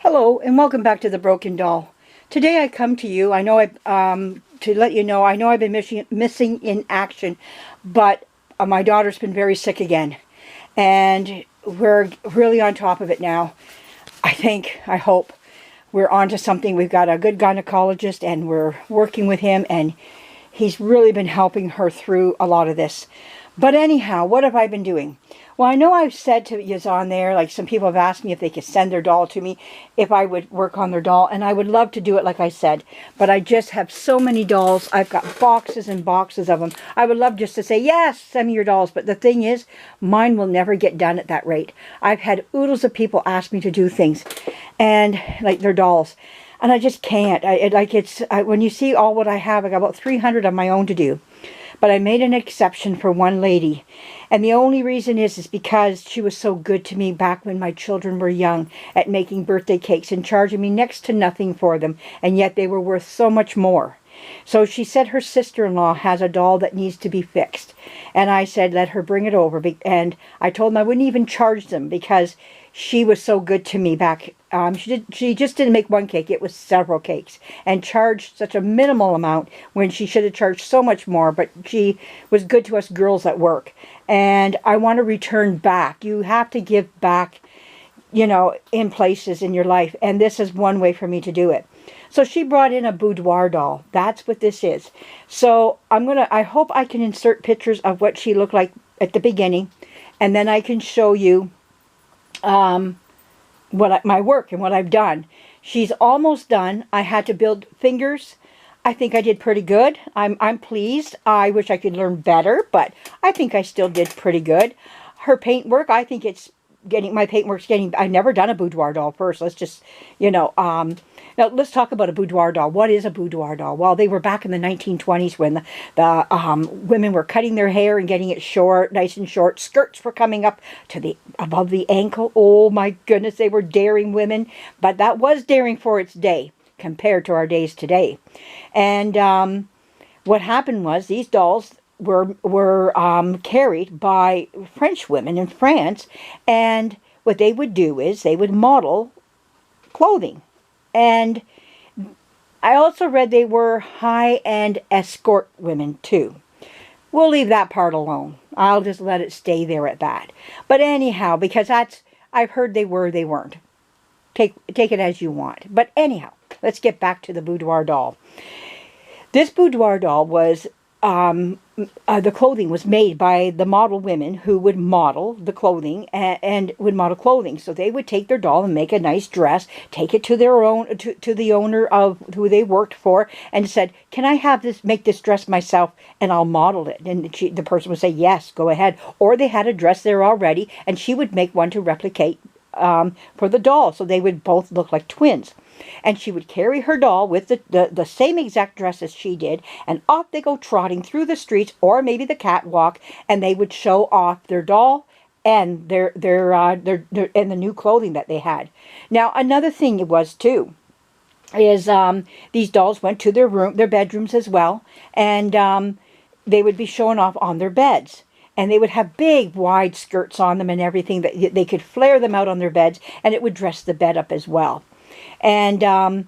Hello and welcome back to the Broken Doll. Today I come to you. I know to let you know. I know I've been missing in action, but my daughter's been very sick again, and we're really on top of it now. I think. I hope we're on to something. We've got a good gynecologist, and we're working with him, and he's really been helping her through a lot of this. But anyhow, what have I been doing? Well, I know I've said to you on there, like some people have asked me if they could send their doll to me, if I would work on their doll, and I would love to do it like I said, but I just have so many dolls. I've got boxes and boxes of them. I would love just to say, yes, send me your dolls, but the thing is, mine will never get done at that rate. I've had oodles of people ask me to do things, and like their dolls, and I just can't. When you see all what I have, I got about 300 of my own to do. But I made an exception for one lady. And the only reason is because she was so good to me back when my children were young at making birthday cakes and charging me next to nothing for them. And yet they were worth so much more. So she said her sister-in-law has a doll that needs to be fixed. And I said, let her bring it over. And I told them I wouldn't even charge them because she was so good to me back. She just didn't make one cake. It was several cakes. And charged such a minimal amount when she should have charged so much more. But she was good to us girls at work. And I want to return back. You have to give back, in places in your life. And this is one way for me to do it. So she brought in a boudoir doll. That's what this is. So I hope I can insert pictures of what she looked like at the beginning. And then I can show you my work and what I've done. She's almost done. I had to build fingers. I think I did pretty good. I'm pleased. I wish I could learn better, but I think I still did pretty good. Her paintwork, I think my paintwork's getting, I've never done a boudoir doll first. Let's just, now let's talk about a boudoir doll. What is a boudoir doll? Well, they were back in the 1920s when the women were cutting their hair and getting it short, nice and short. Skirts were coming up to above the ankle. Oh my goodness, they were daring women, but that was daring for its day compared to our days today. And what happened was these dolls were carried by French women in France, and what they would do is they would model clothing. And I also read they were high-end escort women too. We'll leave that part alone. I'll just let it stay there at that. But anyhow, because I've heard they weren't. Take it as you want. But anyhow, let's get back to the boudoir doll. This boudoir doll was the clothing was made by the model women who would model the clothing and would model clothing. So they would take their doll and make a nice dress, take it to their own to the owner of who they worked for, and said, "Can I make this dress myself, and I'll model it?" And the person would say, "Yes, go ahead." Or they had a dress there already, and she would make one to replicate for the doll, so they would both look like twins. And she would carry her doll with the same exact dress as she did, and off they go trotting through the streets or maybe the catwalk, and they would show off their doll and their and the new clothing that they had. Now another thing it was too is these dolls went to their bedrooms as well, and they would be showing off on their beds. And they would have big, wide skirts on them and everything that they could flare them out on their beds, and it would dress the bed up as well. And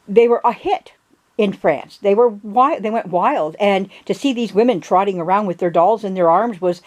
they were a hit in France. They went wild, and to see these women trotting around with their dolls in their arms was,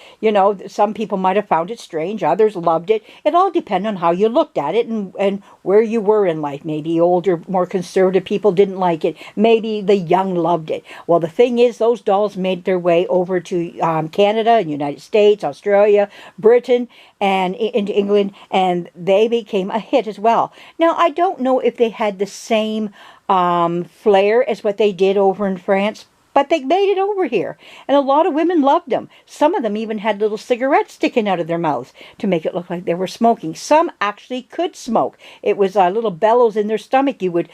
some people might have found it strange, others loved it. It all depended on how you looked at it and where you were in life. Maybe older, more conservative people didn't like it. Maybe the young loved it. Well, the thing is, those dolls made their way over to Canada and United States, Australia, Britain, and into England, and they became a hit as well. Now, I don't know if they had the same flair as what they did over in France, but they made it over here, and a lot of women loved them. Some of them even had little cigarettes sticking out of their mouths to make it look like they were smoking. Some actually could smoke. It was little bellows in their stomach. You would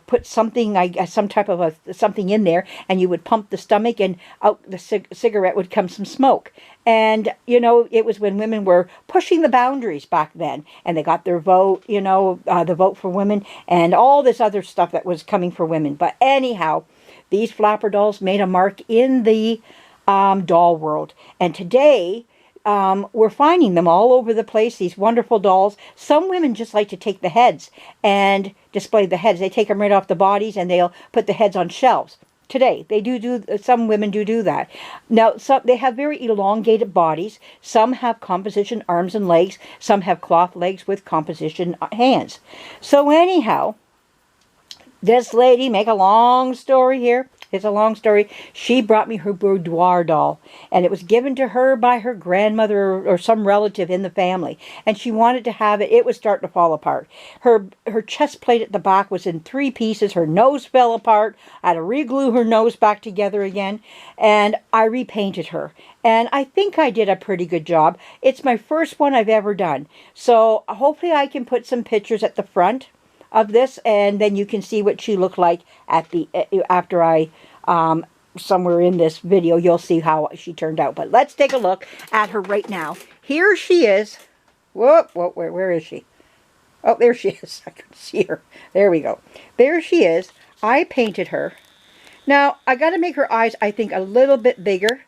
put something, some type of something in there, and you would pump the stomach, and out the cigarette would come some smoke. And, it was when women were pushing the boundaries back then, and they got their vote, the vote for women, and all this other stuff that was coming for women. But anyhow, these flapper dolls made a mark in the doll world. And today, we're finding them all over the place, these wonderful dolls. Some women just like to take the heads and display the heads. They take them right off the bodies and they'll put the heads on shelves. Today, they do some women do that. Now, some, they have very elongated bodies. Some have composition arms and legs. Some have cloth legs with composition hands. So anyhow, this lady, make a long story here. It's a long story. She brought me her Boudoir Doll, and it was given to her by her grandmother or some relative in the family, and she wanted to have it. It was starting to fall apart. Her chest plate at the back was in 3 pieces. Her nose fell apart. I had to re-glue her nose back together again, and I repainted her. And I think I did a pretty good job. It's my first one I've ever done. So hopefully I can put some pictures at the front of this, and then you can see what she looked like at the after I somewhere in this video you'll see how she turned out. But let's take a look at her right now. Here she is. Whoop, whoop, where is she? Oh, there she is. I can see her. There we go. There she is. I painted her. Now I got to make her eyes, I think, a little bit bigger.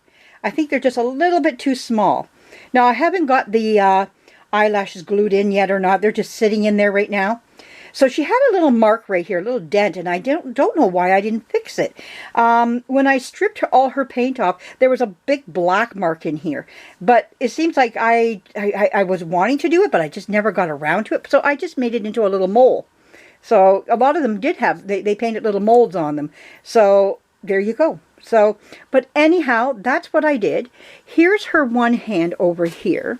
I think they're just a little bit too small. Now I haven't got the eyelashes glued in yet or not. They're just sitting in there right now. So she had a little mark right here, a little dent, and I don't know why I didn't fix it. When I stripped all her paint off, there was a big black mark in here. But it seems like I was wanting to do it, but I just never got around to it. So I just made it into a little mole. So a lot of them did have, they painted little molds on them. So there you go. So, but anyhow, that's what I did. Here's her one hand over here.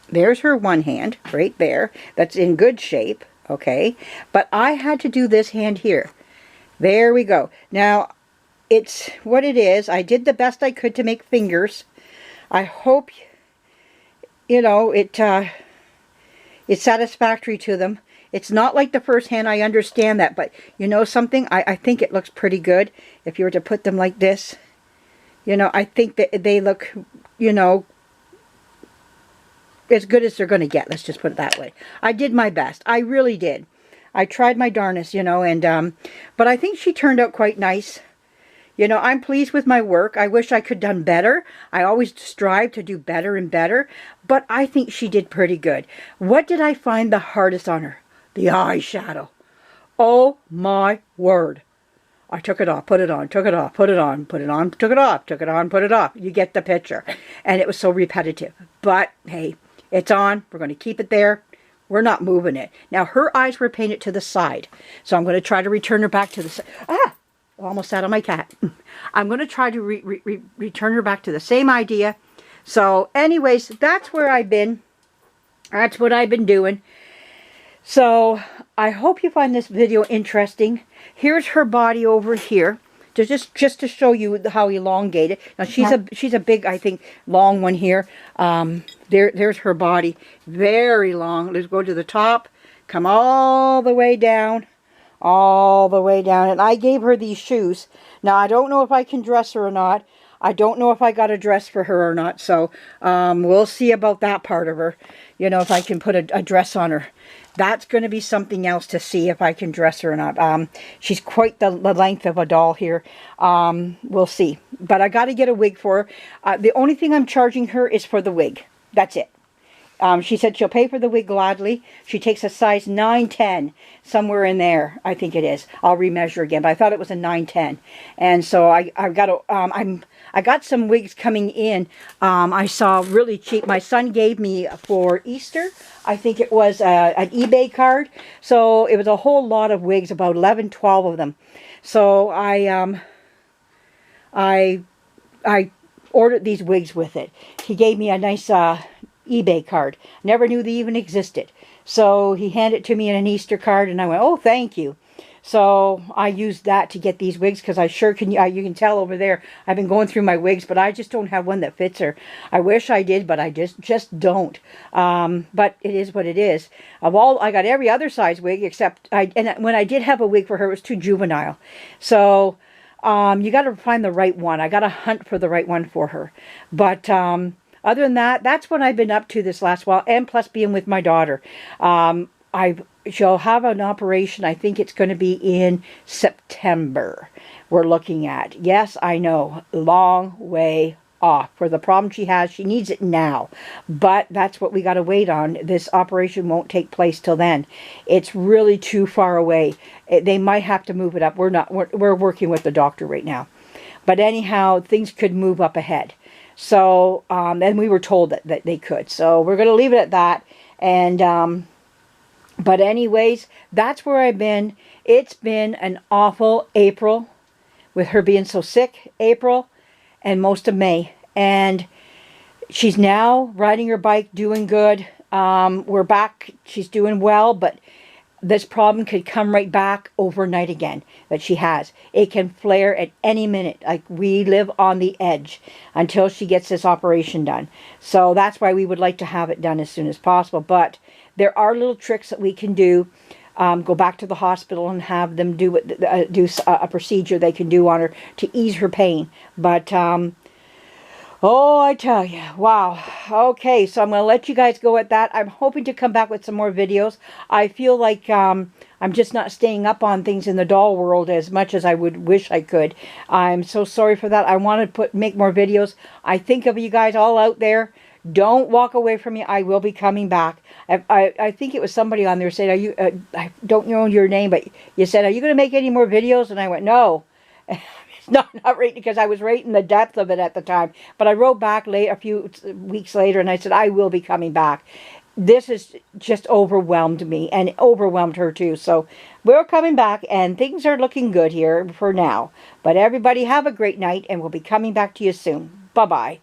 There's her one hand right there. That's in good shape, okay? But I had to do this hand here. There we go. Now, it's what it is. I did the best I could to make fingers. I hope, you know, it's satisfactory to them. It's not like the first hand, I understand that. But you know something? I think it looks pretty good. If you were to put them like this, you know, I think that they look, you know, as good as they're going to get. Let's just put it that way. I did my best. I really did. I tried my darnest, you know, and but I think she turned out quite nice. You know, I'm pleased with my work. I wish I could have done better. I always strive to do better and better, but I think she did pretty good. What did I find the hardest on her? The eyeshadow. Oh my word. I took it off, put it on, took it off, put it on, put it on, took it off, took it on, put it off. You get the picture. And it was so repetitive. But hey, it's on. We're going to keep it there. We're not moving it. Now, her eyes were painted to the side. So I'm going to try to return her back to the side. Ah! Almost out of my cat. I'm going to try to return her back to the same idea. So anyways, that's where I've been. That's what I've been doing. So I hope you find this video interesting. Here's her body over here. Just to show you how elongated. Now she's a big, I think, long one here. There's her body, very long. Let's go to the top, come all the way down, And I gave her these shoes. Now I don't know if I can dress her or not. I don't know if I got a dress for her or not. So we'll see about that part of her. You know, if I can put a dress on her. That's going to be something else to see if I can dress her or not. She's quite the length of a doll here. We'll see. But I got to get a wig for her. The only thing I'm charging her is for the wig. That's it. She said she'll pay for the wig gladly. She takes a size 9-10, somewhere in there, I think it is. I'll remeasure again, but I thought it was a 9-10. And so I've got to, I got some wigs coming in. I saw really cheap. My son gave me for Easter, I think it was an eBay card. So it was a whole lot of wigs, about 11, 12 of them. So I ordered these wigs with it. He gave me a nice eBay card. Never knew they even existed. So he handed it to me in an Easter card, and I went, oh, thank you. So I used that to get these wigs, because I sure can, you can tell over there, I've been going through my wigs, but I just don't have one that fits her. I wish I did, but I just don't. But it is what it is. I got every other size wig, except, and when I did have a wig for her, it was too juvenile. So you got to find the right one. I got to hunt for the right one for her. But other than that, that's what I've been up to this last while, and plus being with my daughter. She'll have an operation. I think it's going to be in September. We're looking at. Yes, I know. Long way off for the problem she has. She needs it now, but that's what we got to wait on. This operation won't take place till then. It's really too far away. They might have to move it up. We're working with the doctor right now, but anyhow, things could move up ahead. So and we were told that they could, so we're going to leave it at that. And but anyways, that's where I've been. It's been an awful April with her being so sick, April and most of May. And she's now riding her bike, doing good. We're back. She's doing well, but this problem could come right back overnight again that she has. It can flare at any minute. Like, we live on the edge until she gets this operation done. So that's why we would like to have it done as soon as possible. But there are little tricks that we can do. Go back to the hospital and have them do a procedure they can do on her to ease her pain. But oh, I tell you, wow. Okay, so I'm going to let you guys go at that. I'm hoping to come back with some more videos. I feel like I'm just not staying up on things in the doll world as much as I would wish I could. I'm so sorry for that. I want to make more videos. I think of you guys all out there. Don't walk away from me. I will be coming back. I think it was somebody on there said, "Are you?" I don't know your name, but you said, "Are you going to make any more videos?" And I went, "No." Not right, because I was right in the depth of it at the time. But I wrote back a few weeks later, and I said, I will be coming back. This has just overwhelmed me, and overwhelmed her too. So we're coming back, and things are looking good here for now. But everybody have a great night, and we'll be coming back to you soon. Bye-bye.